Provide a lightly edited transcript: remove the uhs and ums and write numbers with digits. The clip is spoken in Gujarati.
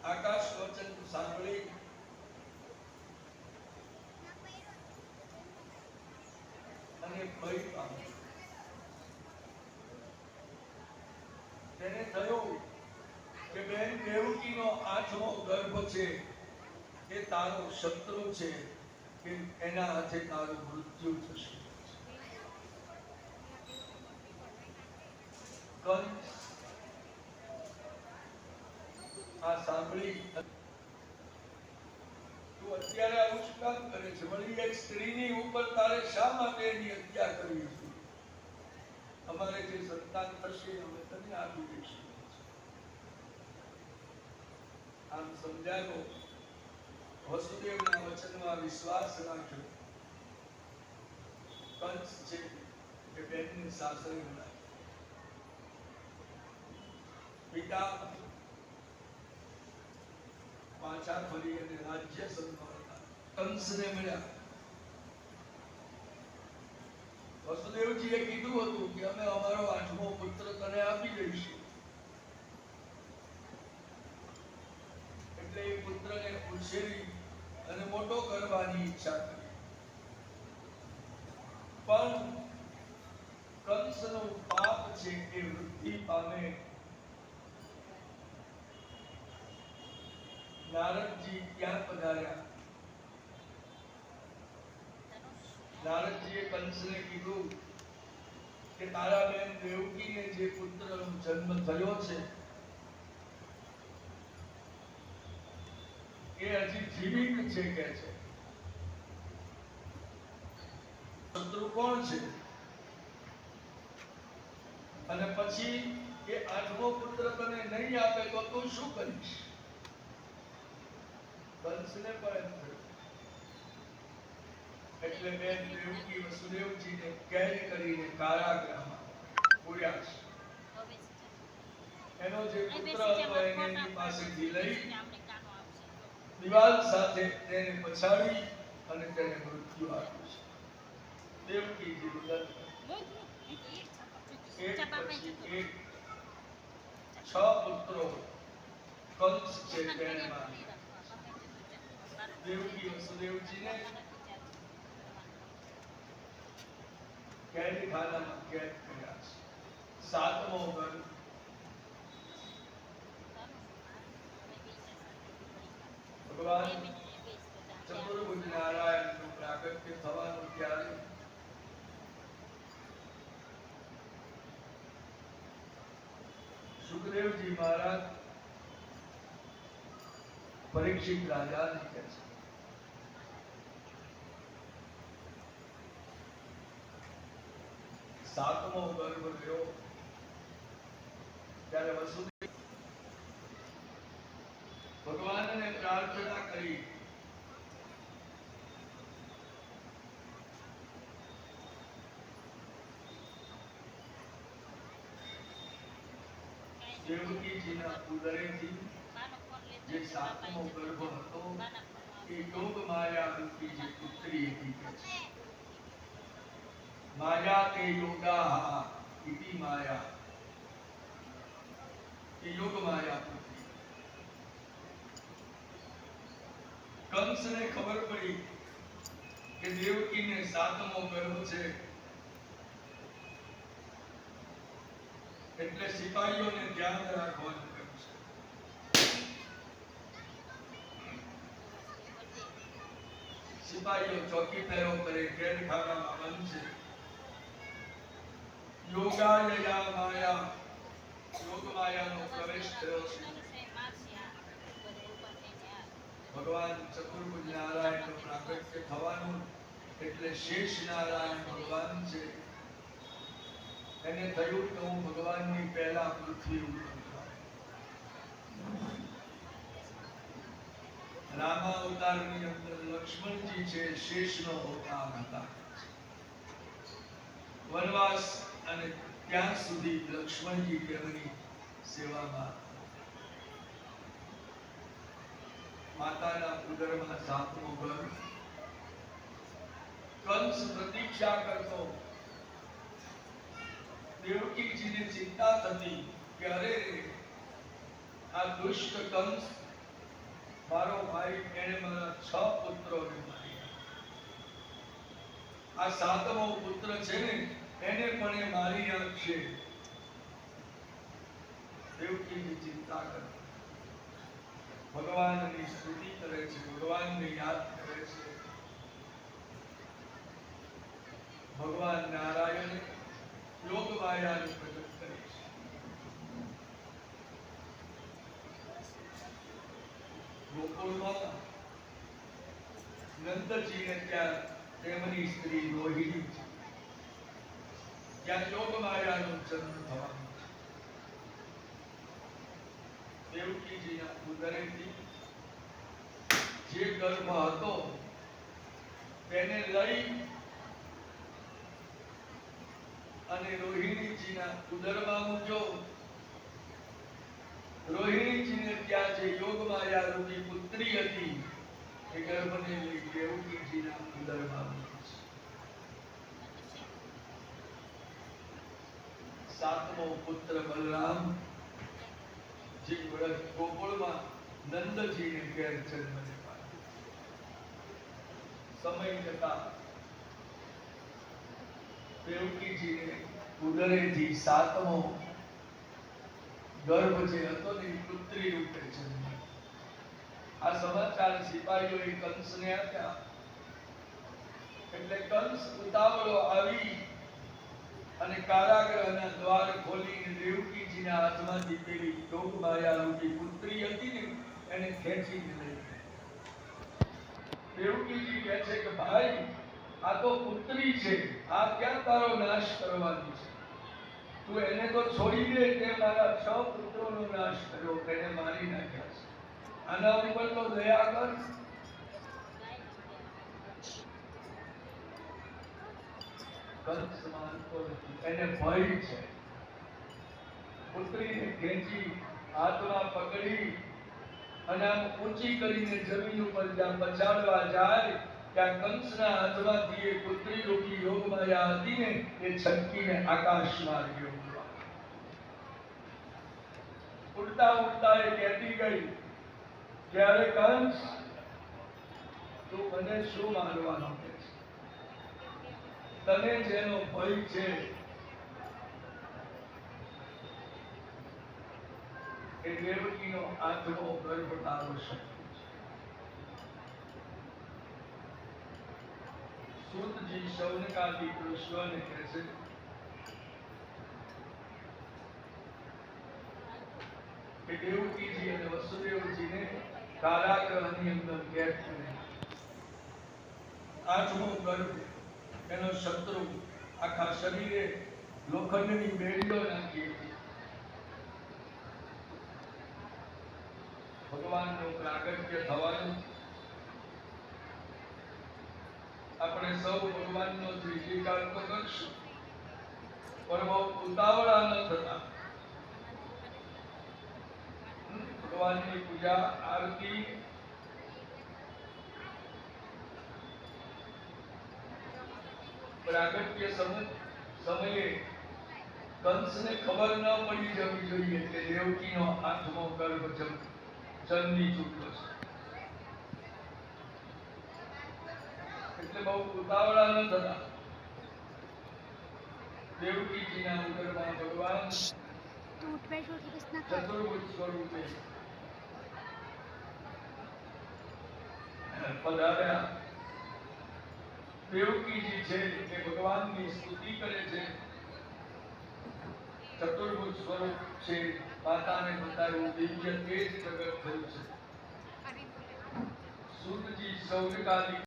આકાશ વચન સાંભળી અને ભય પામ્યો. તેને થયું કે બેન દેવકીનો 8મો ગર્ભ છે એ તારો શત્રુ છે, કે એના હાથે તારું મૃત્યુ થશે. કંસ આ સાંભળી, તું અત્યારે આવું શું કામ કરે છે? વળી એક સ્ત્રીની ઉપર તારે શા માટે એની હત્યા કરવી છે? અમારે જે સંતાન થશે અમે તને આપી દઈશું. આમ સમજાયો. વસુદેવના વચનમાં વિશ્વાસ રાખ્યો. કંસ છે કે બેનને સાસરે મળ્યા. પિતા પાછા ફરી અને રાજ્ય સંભાળતા કંસને મળ્યા. વસુદેવજીએ કીધું હતું કે અમે અમારો 8મો પુત્ર તને આપી દઈશું. એટલે એ પુત્રને ઉછેરી અને મોટો કરવાની ઈચ્છા કરી. પણ કંસનું પાપ છે એ વૃદ્ધિ પામે. નારદજી ક્યાં પધાર્યા? નારદજીએ કંસને કીધું કે તારા બેન દેવકીને જે પુત્રનો જન્મ થયો છે એ હજી જીવિત છે કે છે. શત્રુ કોણ છે? અને પછી એ 8મો પુત્ર તને નહીં આપે તો તું શું કરીશ? કંસને પણ એમ થયું. એટલે બેન દેવકી વસુદેવજીને કેદ કરીને કારાગૃહમાં પૂર્યા છે. એનો જે પુત્ર હતો એને એની પાસેથી લઈ દિવાલ સાથે તેને પછાડી અને તેને મૃત્યુ આપ્યું છે. દેવકીજી રુદન એક પછી એક 6 પુત્રો કંસ છે તેને માર્યા. દેવકી વસુદેવજીને કેદખાનામાં કેદ કર્યા છે. 7મો ગર્ભ ભગવાન ચતુર્ભુજ નારાયણનું પ્રાગટ્ય થવાનું ત્યારે સુખદેવજી મહારાજ પરીક્ષિત રાજાને કહે છે, 7મો ગર્ભ ગયો ત્યારે વસુદેવ ભગવાનને પ્રાર્થના કરી દેવકીજીના ઉદરેથી જે 7મો ગર્ભ હતો એ યોગ માયા રૂપી જે પુત્રી હતી. માયા તે યોગા ઇતિ માયા, એ યોગ માયા પુત્રી. કંસને ખબર પડી કે દેવકીને 7મો ગર્ભ છે, એટલે સિપાહીઓને ધ્યાન રાખવાનું કહ્યું છે. સિપાહીઓ ચોકી પહેરો કરે, કેદખાનામાં બંધ છે. યોગાયા માયા, યોગ માયાનો પ્રવેશ થયો છે. ભગવાન ચતુર્ભુજ નારાયણનું પ્રાગટ્ય થવાનું એટલે શેષ નારાયણ ભગવાન છે. એને થયું કે હું ભગવાનની પહેલા પૃથ્વી ઉપર રામા અવતારની અંદર લક્ષ્મણજી છે શેષનો અવતાર હતા. વનવાસ અને ત્યાં સુધી લક્ષ્મણજી તેમની સેવામાં. માતાના ઉદરમાં 7મો ગર્ભ. કંસ પ્રતીક્ષા કરતો. દેવકીજીને ચિંતા થતી કે અરે આ દુષ્ટ કંસ મારો ભાઈ એને મારા 6 પુત્રોને મારી આ 7મો પુત્ર છે ને એને પણ એ મારી નાખશે. દેવકીની ચિંતા કરે, ભગવાનની સ્તુતિ કરે છે, ભગવાનને યાદ કરે છે. ભગવાન નારાયણ યોગ માયાને પ્રગટ કરે છે. ગોકુળમાં નંદજીને ત્યાં તેમની સ્ત્રી રોહિણી છે, ત્યાં યોગ માયાનો જન્મ થવાનો છે. દેવકીજીના ઉદરેથી જે ગર્ભ હતો તેને લઈ અને રોહિણીજીના ઉદરમાં મૂક્યો. રોહિણીજીને ત્યાં જે યોગમાયા રૂપી પુત્રી હતી એ ગર્ભને લઈ દેવકીજીના ઉદરમાં મૂકી. 7મો પુત્ર બલરામ જે ગોકુળમાં નંદજીને ઘેર જન્મને પામ્યો. સમય જતા દેવકીજીને ઉદરેથી 7મો ગર્ભ જે હતો ને પુત્રી રૂપે જન્મ્યો. આ સમાચાર સિપાહીઓએ કંસને આપ્યા એટલે કંસ ઉતાવળો આવી અને કારાગૃહના દ્વાર ખોલીને દેવકીજીના હાથમાંથી પેલી યોગમાયા રૂપી પુત્રી હતી ને એને ખેંચીને લઈ ગઈ. દેવકીજી કહે છે કે ભાઈ આ તો પુત્રી છે, આ ક્યાં તારો નાશ કરવાની છે? તું એને તો છોડી દે. તે મારા 6 પુત્રોનો નાશ કર્યો, તેને મારી નાખ્યા છે. આના ઉપર તો દયા કર. કંસ માનતો નથી, એને ભય છે. પુત્રીને ખેંચી હાથમાં પકડી અને આમ ઊંચી કરીને જમીન ઉપર જ્યાં પછાડવા જાય ત્યાં કંસના હાથમાંથી એ પુત્રી રૂપી યોગમાયા હતી ને એ છટકીને આકાશમાં ગયો. ઉડતા ઉડતા એ કહેતી ગઈ કે અરે કંસ, તું મને શું મારવાનો છે? તને જેનો ભય છે એ દેવકીનો 8મો ગર્ભ તારો શક્તિ છે. સૂતજી શૌનકાદિક ઋષિઓને કહે છે કે દેવકીજી અને વસુદેવજીને કારાગૃહની અંદર કેદ કરી. 8મો ગર્ભ એનો શત્રુ આખા શરીરે લોખંડની બેડીઓ નાખી હતી. ભગવાનનું પ્રાગટ્ય થવાનું. આપણે સૌ ભગવાનનો જયજયકાર તો કરશું પણ બહુ ઉતાવળા ન થતા. ભગવાનની પૂજા આરતી પ્રાગટ્ય સમયે કંસને ખબર ન પડી જવી જોઈએ કે દેવકીનો 8મો ગર્ભ જન્મી ચૂક્યો છે. એટલે બહુ ઉતાવળા ન થતા. દેવકીજીના ઉદરમાં ભગવાન ચતુર્ભુજ સ્વરૂપે પધાર્યા. દેવકીજી છે એ ભગવાનની સ્તુતિ કરે છે. ચતુર્ભુજ સ્વરૂપ છે, માતાને બતાવ્યું, દિવ્ય તેજ પ્રગટ થયું છે. સૂતજી શૌનકાદિક